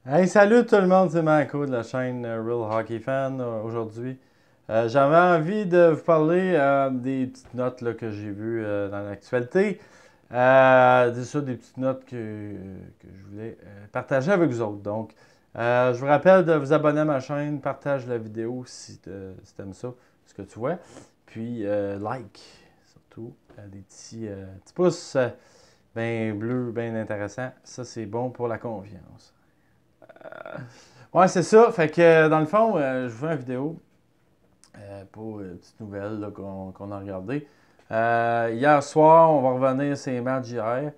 Hey, salut tout le monde, c'est Marco de la chaîne Real Hockey Fan aujourd'hui. J'avais envie de vous parler des petites notes là, que j'ai vues dans l'actualité. C'est ça, des petites notes que je voulais partager avec vous autres. Donc, je vous rappelle de vous abonner à ma chaîne, partage la vidéo si tu aimes ça, ce que tu vois. Puis, like, surtout, des petits pouces bien bleus, bien intéressants. Ça, c'est bon pour la confiance. Ouais, c'est ça. Fait que dans le fond, je vous fais une vidéo pour une petite nouvelle qu'on a regardée. Hier soir, on va revenir sur les matchs d'hier.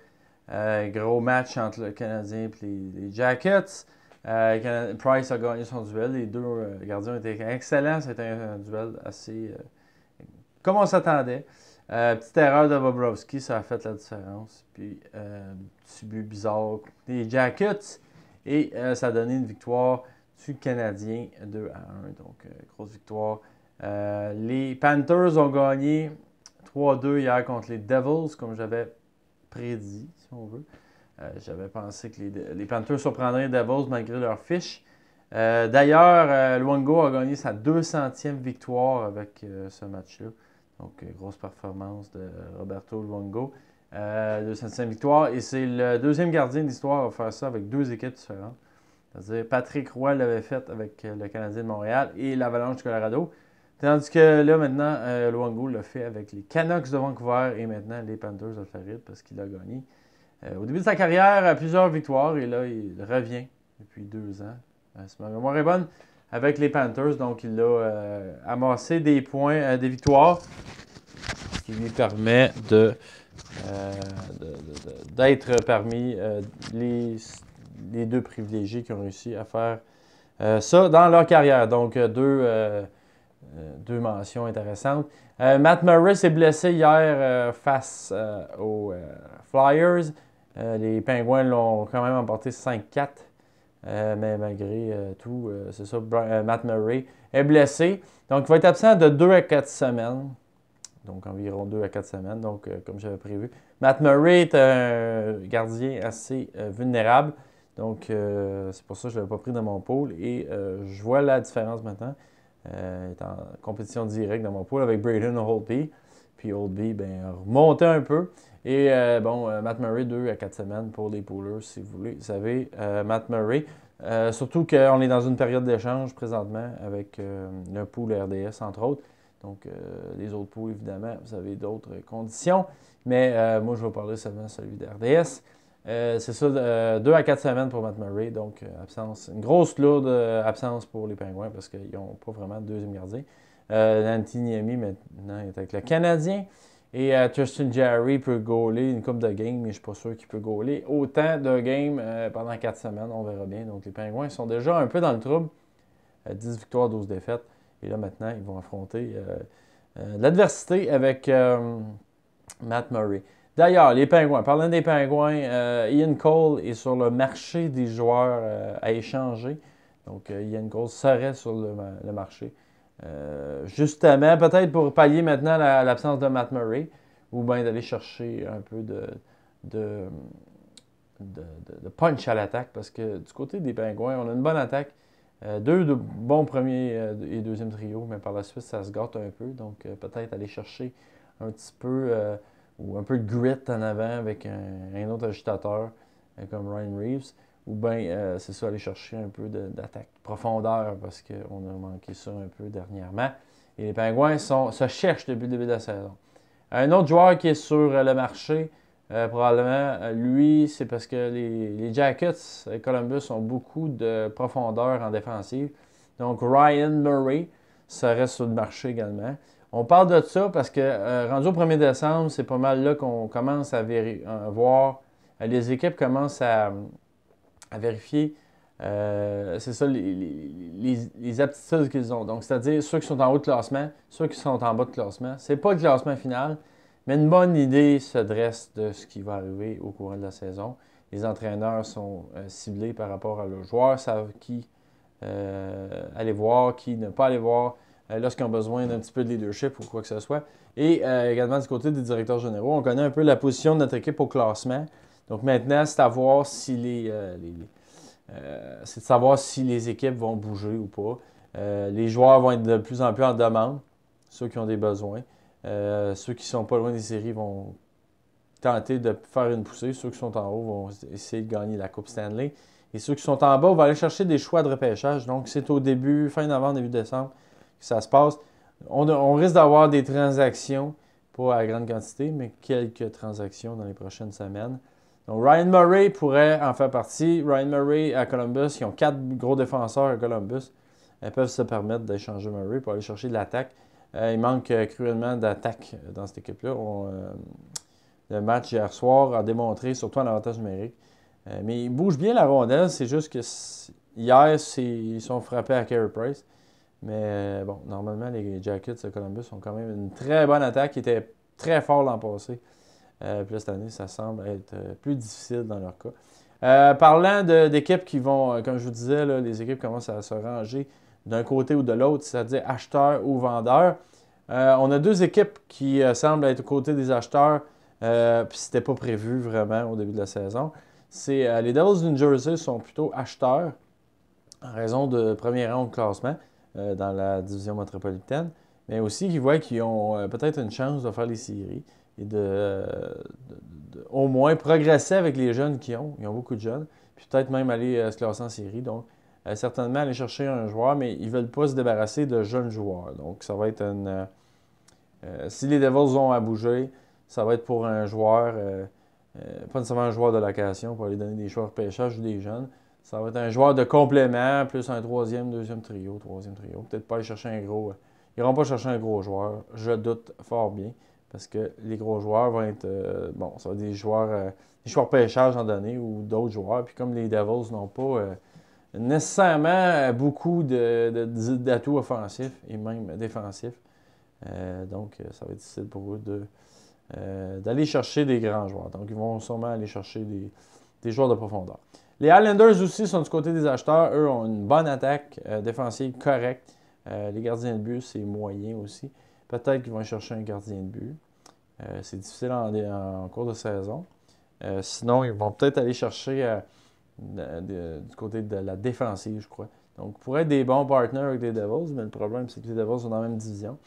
Gros match entre le Canadien et les Jackets. Price a gagné son duel. Les deux gardiens étaient excellents. C'était un duel assez comme on s'attendait. Petite erreur de Bobrovski, ça a fait la différence. Puis, petit but bizarre des Jackets. Et ça a donné une victoire du Canadien 2-1. Donc, grosse victoire. Les Panthers ont gagné 3-2 hier contre les Devils, comme j'avais prédit, si on veut. J'avais pensé que les Panthers surprendraient les Devils malgré leur fiche. D'ailleurs, Luongo a gagné sa 200e victoire avec ce match-là. Donc, grosse performance de Roberto Luongo. 200e victoire. Et c'est le deuxième gardien de l'histoire à faire ça avec deux équipes différentes. C'est-à-dire Patrick Roy l'avait fait avec le Canadien de Montréal et l'Avalanche du Colorado. Tandis que là, maintenant, Luongo l'a fait avec les Canucks de Vancouver et maintenant les Panthers de la Floride parce qu'il a gagné. Au début de sa carrière, plusieurs victoires et là, il revient depuis 2 ans. Si ma mémoire est bonne, avec les Panthers. Donc, il a amassé des points, des victoires, ce qui lui permet d'être parmi les deux privilégiés qui ont réussi à faire ça dans leur carrière. Donc, deux mentions intéressantes. Matt Murray s'est blessé hier face aux Flyers. Les Pingouins l'ont quand même emporté 5-4. Mais malgré tout, c'est ça, Matt Murray est blessé. Donc, il va être absent de 2 à 4 semaines. Donc, environ 2 à 4 semaines, donc comme j'avais prévu. Matt Murray est un gardien assez vulnérable. Donc, c'est pour ça que je ne l'avais pas pris dans mon pool. Et je vois la différence maintenant. Il est en compétition directe dans mon pool avec Braden Holtby. Puis Holtby, ben, a remonté un peu. Et Matt Murray, 2 à 4 semaines pour les poolers, si vous voulez. Vous savez, Matt Murray. Surtout qu'on est dans une période d'échange présentement avec le pool RDS, entre autres. Donc, les autres pools, évidemment, vous avez d'autres conditions. Mais moi, je vais parler seulement de celui de RDS. C'est ça, 2 à 4 semaines pour Matt Murray. Donc, absence, une grosse lourde absence pour les Pingouins parce qu'ils n'ont pas vraiment de deuxième gardien. Nanty Niemi, maintenant, est avec le Canadien. Et Tristan Jarry peut gauler une coupe de game, mais je ne suis pas sûr qu'il peut gauler autant de games pendant 4 semaines. On verra bien. Donc, les Pingouins sont déjà un peu dans le trouble. 10 victoires, 12 défaites. Et là, maintenant, ils vont affronter l'adversité avec Matt Murray. D'ailleurs, les Pingouins, parlant des Pingouins, Ian Cole est sur le marché des joueurs à échanger. Donc, Ian Cole serait sur le marché. Justement, peut-être pour pallier maintenant l'absence de Matt Murray, ou bien d'aller chercher un peu de, de punch à l'attaque, parce que du côté des Pingouins, on a une bonne attaque. Deux de bons premiers et deuxième trio, mais par la suite, ça se gâte un peu. Donc, peut-être aller chercher un petit peu ou un peu de grit en avant avec un autre agitateur comme Ryan Reeves. Ou bien, c'est ça, aller chercher un peu d'attaque profondeur parce qu'on a manqué ça un peu dernièrement. Et les Pingouins se cherchent depuis le début de la saison. Un autre joueur qui est sur le marché, probablement, lui, c'est parce que les Jackets et Columbus ont beaucoup de profondeur en défensive. Donc, Ryan Murray serait sur le marché également. On parle de ça parce que rendu au 1er décembre, c'est pas mal là qu'on commence à voir. Les équipes commencent à vérifier, c'est ça, les aptitudes qu'ils ont. Donc, c'est-à-dire ceux qui sont en haut de classement, ceux qui sont en bas de classement. C'est pas le classement final, mais une bonne idée se dresse de ce qui va arriver au cours de la saison. Les entraîneurs sont ciblés par rapport à leurs joueurs, savent qui aller voir, qui ne pas aller voir lorsqu'ils ont besoin d'un petit peu de leadership ou quoi que ce soit. Et également du côté des directeurs généraux, on connaît un peu la position de notre équipe au classement. Donc maintenant, c'est à voir si c'est de savoir si les équipes vont bouger ou pas. Les joueurs vont être de plus en plus en demande, ceux qui ont des besoins. Ceux qui ne sont pas loin des séries vont tenter de faire une poussée. Ceux qui sont en haut vont essayer de gagner la Coupe Stanley. Et ceux qui sont en bas vont aller chercher des choix de repêchage. Donc, c'est au début, fin novembre, début décembre, que ça se passe. On risque d'avoir des transactions, pas à grande quantité, mais quelques transactions dans les prochaines semaines. Donc, Ryan Murray pourrait en faire partie. Ryan Murray à Columbus, ils ont 4 gros défenseurs à Columbus. Ils peuvent se permettre d'échanger Murray pour aller chercher de l'attaque. Il manque cruellement d'attaque dans cette équipe-là. Le match hier soir a démontré surtout un avantage numérique. Mais ils bougent bien la rondelle. C'est juste que hier, ils sont frappés à Carey Price. Mais bon, normalement, les Jackets de Columbus ont quand même une très bonne attaque qui était très fort l'an passé. Puis là, cette année, ça semble être plus difficile dans leur cas. Parlant d'équipes qui vont, comme je vous disais, là, les équipes commencent à se ranger d'un côté ou de l'autre, c'est-à-dire acheteurs ou vendeurs. On a 2 équipes qui semblent être aux côtés des acheteurs, puis c'était pas prévu vraiment au début de la saison. Les Devils du New Jersey sont plutôt acheteurs en raison de premier rang au classement dans la division métropolitaine, mais aussi qu'ils voient qu'ils ont peut-être une chance de faire les séries et au moins progresser avec les jeunes qu'ils ont. Ils ont beaucoup de jeunes, puis peut-être même aller se classer en série. Donc, certainement aller chercher un joueur, mais ils ne veulent pas se débarrasser de jeunes joueurs. Donc, ça va être si les Devils ont à bouger, ça va être pour un joueur, pas nécessairement un joueur de location pour aller donner des choix de pêchage ou des jeunes. Ça va être un joueur de complément, plus un troisième trio. Peut-être pas aller chercher un gros. Ils n'iront pas chercher un gros joueur. Je doute fort bien. Parce que les gros joueurs vont être. Ça va être des joueurs pêchage en donné ou d'autres joueurs. Puis comme les Devils n'ont pas nécessairement beaucoup d'atouts offensifs et même défensifs, donc ça va être difficile pour eux d'aller chercher des grands joueurs. Donc ils vont sûrement aller chercher des joueurs de profondeur. Les Islanders aussi sont du côté des acheteurs. Eux ont une bonne attaque défensive correcte. Les gardiens de but, c'est moyen aussi. Peut-être qu'ils vont chercher un gardien de but. C'est difficile en cours de saison. Sinon, ils vont peut-être aller chercher du côté de la défensive, je crois. Donc, pourraient être des bons partenaires avec les Devils, mais le problème, c'est que les Devils sont dans la même division.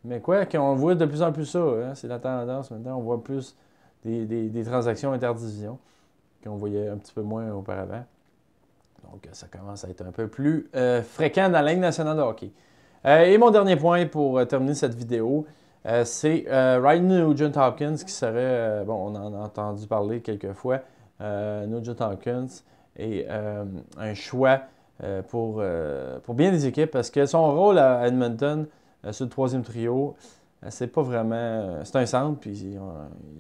Mais quoi, qu'on voit de plus en plus ça. Hein? C'est la tendance maintenant. On voit plus des transactions interdivisions qu'on voyait un petit peu moins auparavant. Donc, ça commence à être un peu plus fréquent dans la Ligue nationale de hockey. Et mon dernier point pour terminer cette vidéo, c'est Ryan Nugent-Hopkins qui serait, on en a entendu parler quelques fois, Nugent-Hopkins est un choix pour bien des équipes parce que son rôle à Edmonton, sur le troisième trio, c'est pas vraiment. C'est un centre, puis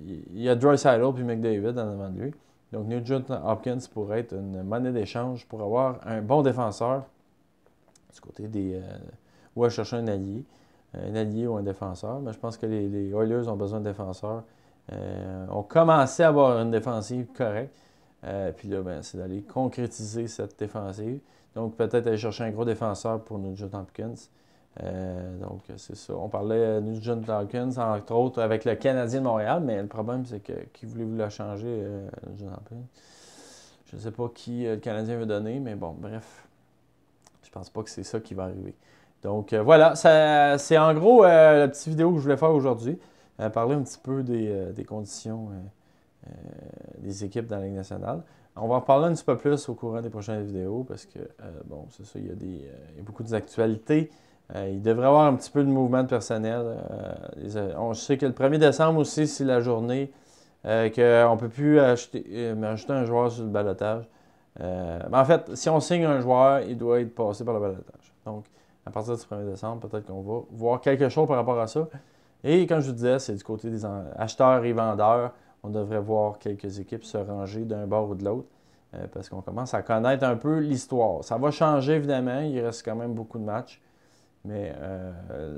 il y a Draisaitl puis McDavid en avant de lui. Donc, Nugent-Hopkins pourrait être une monnaie d'échange pour avoir un bon défenseur du côté des. Ou à chercher un allié ou un défenseur. Mais je pense que les Oilers ont besoin de défenseurs. On commençait à avoir une défensive correcte. Puis là, c'est d'aller concrétiser cette défensive. Donc, peut-être aller chercher un gros défenseur pour Nugent-Hopkins. Donc, c'est ça. On parlait de Nugent-Hopkins, entre autres, avec le Canadien de Montréal, mais le problème, c'est que qui voulez-vous la changer, Nugent-Hopkins? Je ne sais pas qui le Canadien veut donner, mais bon, bref. Je pense pas que c'est ça qui va arriver. Donc, voilà. C'est en gros la petite vidéo que je voulais faire aujourd'hui. Parler un petit peu des conditions des équipes dans la Ligue nationale. On va en parler un petit peu plus au courant des prochaines vidéos parce que, c'est ça, il y a beaucoup d'actualités. Il devrait y avoir un petit peu de mouvement de personnel. Je sais que le 1er décembre aussi, c'est la journée qu'on ne peut plus ajouter un joueur sur le ballottage. En fait, si on signe un joueur, il doit être passé par le ballottage. Donc, à partir du 1er décembre, peut-être qu'on va voir quelque chose par rapport à ça. Et comme je vous disais, c'est du côté des acheteurs et vendeurs. On devrait voir quelques équipes se ranger d'un bord ou de l'autre parce qu'on commence à connaître un peu l'histoire. Ça va changer, évidemment. Il reste quand même beaucoup de matchs. Mais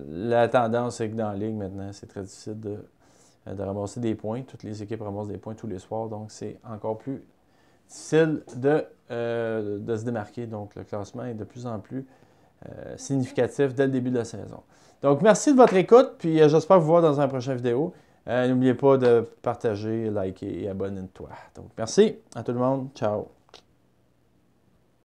la tendance, c'est que dans la Ligue, maintenant, c'est très difficile de ramasser des points. Toutes les équipes ramassent des points tous les soirs. Donc, c'est encore plus difficile de se démarquer. Donc, le classement est de plus en plus significatif dès le début de la saison. Donc, merci de votre écoute. Puis, j'espère vous voir dans une prochaine vidéo. N'oubliez pas de partager, liker et abonner-toi. Donc, merci à tout le monde. Ciao.